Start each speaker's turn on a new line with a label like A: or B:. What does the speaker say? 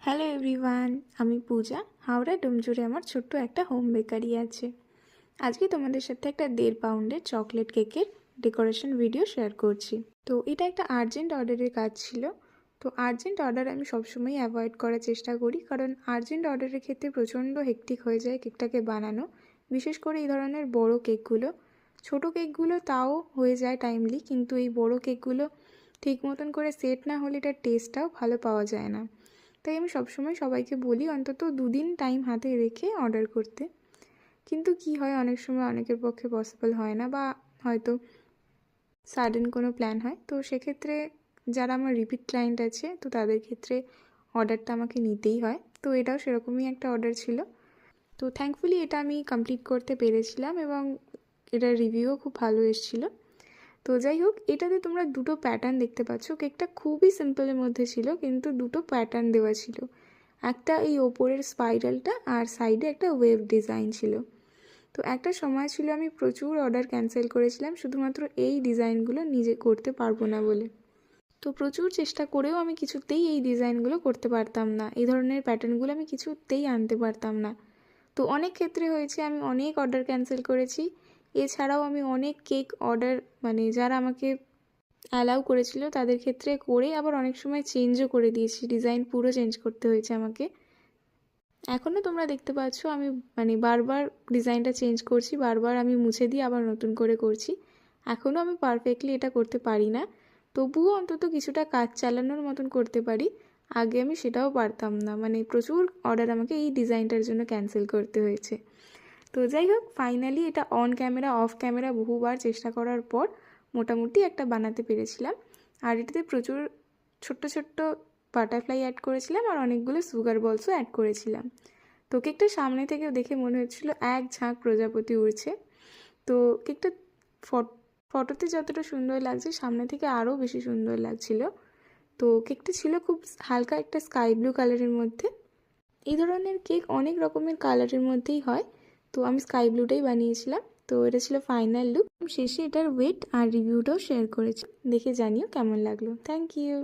A: Hello everyone, আমি পূজা। হাওড়া ডোমজুড়ে আমার ছোট্ট একটা হোম বেকারি আছে। আজকে তোমাদের সাথে একটা 1.5 পাউন্ডের চকলেট কেকের ডেকোরেশন ভিডিও শেয়ার করছি। তো এটা একটা আর্জেন্ট অর্ডারের কাজ ছিল। তো আর্জেন্ট অর্ডার আমি সবসময় অ্যাভয়েড করার চেষ্টা করি, কারণ আর্জেন্ট অর্ডারের ক্ষেত্রে প্রচণ্ড হেক্টিক হয়ে যায় কেকটাকে বানানো, বিশেষ করে এই ধরনের বড় কেকগুলো। ছোট কেকগুলো তাও হয়ে যায় টাইমলি, কিন্তু এই বড় কেকগুলো ঠিক মতন করে সেট না হলে এটার টেস্টটাও ভালো পাওয়া যায় না। তাই আমি সবসময় সবাইকে বলি অন্তত 2 দিন টাইম হাতে রেখে অর্ডার করতে। কিন্তু কি হয়, অনেক সময় অনেকের পক্ষে পসিবল হয় না, বা হয়তো সাডেন কোনো প্ল্যান হয়। তো সেক্ষেত্রে যারা আমার রিপিট ক্লায়েন্ট আছে, তো তাদের ক্ষেত্রে অর্ডারটা আমাকে নিতেই হয়। তো এটাও সেরকমই একটা অর্ডার ছিল। তো থ্যাঙ্কফুলি এটা আমি কমপ্লিট করতে পেরেছিলাম এবং এটার রিভিউও খুব ভালো এসেছিলো। তো যাই হোক, এটাতে তোমরা দুটো প্যাটার্ন দেখতে পাচ্ছ। কেকটা খুবই সিম্পলের মধ্যে ছিল, কিন্তু দুটো প্যাটার্ন দেওয়া ছিল। একটা এই ওপরের স্পাইরালটা, আর সাইডে একটা ওয়েভ ডিজাইন ছিল। তো একটা সময় ছিল আমি প্রচুর অর্ডার ক্যান্সেল করেছিলাম শুধুমাত্র এই ডিজাইনগুলো নিজে করতে পারবো না বলে। তো প্রচুর চেষ্টা করেও আমি কিছুতেই এই ডিজাইনগুলো করতে পারতাম না, এই ধরনের প্যাটার্নগুলো আমি কিছুতেই আনতে পারতাম না। তো অনেক ক্ষেত্রে হয়েছে আমি অনেক অর্ডার ক্যান্সেল করেছি। এছাড়াও আমি অনেক কেক অর্ডার, মানে যারা আমাকে অ্যালাউ করেছিল তাদের ক্ষেত্রে করে আবার অনেক সময় চেঞ্জও করে দিয়েছি, ডিজাইন পুরো চেঞ্জ করতে হয়েছে আমাকে। এখনও তোমরা দেখতে পাচ্ছ আমি বারবার ডিজাইনটা চেঞ্জ করছি, বারবার আমি মুছে দিয়ে আবার নতুন করে করছি। এখনও আমি পারফেক্টলি এটা করতে পারি না, তবুও অন্তত কিছুটা কাজ চালানোর মতন করতে পারি। আগে আমি সেটাও পারতাম না, প্রচুর অর্ডার আমাকে এই ডিজাইনটার জন্য ক্যান্সেল করতে হয়েছে। তো যাই হোক, ফাইনালি এটা অন ক্যামেরা অফ ক্যামেরা বহুবার চেষ্টা করার পর মোটামুটি একটা বানাতে পেরেছিলাম। আর এটাতে প্রচুর ছোট্ট ছোট্ট বাটারফ্লাই অ্যাড করেছিলাম, আর অনেকগুলো সুগার বলসও অ্যাড করেছিলাম। তো কেকটা সামনে থেকে দেখে মনে হচ্ছিল এক ঝাঁক প্রজাপতি উড়ছে। তো কেকটা ফটোতে যতটা সুন্দর লাগছে, সামনে থেকে আরও বেশি সুন্দর লাগছিল। তো কেকটা ছিল খুব হালকা একটা স্কাই ব্লু কালারের মধ্যে। এই ধরনের কেক অনেক রকমের কালারের মধ্যেই হয়, তো আমি স্কাই ব্লুটাই বানিয়েছিলাম। তো এটা ছিল ফাইনাল লুক। শেষে এটার ওয়েট আর রিভিউটাও শেয়ার করেছি, দেখে জানিও কেমন লাগলো। Thank you.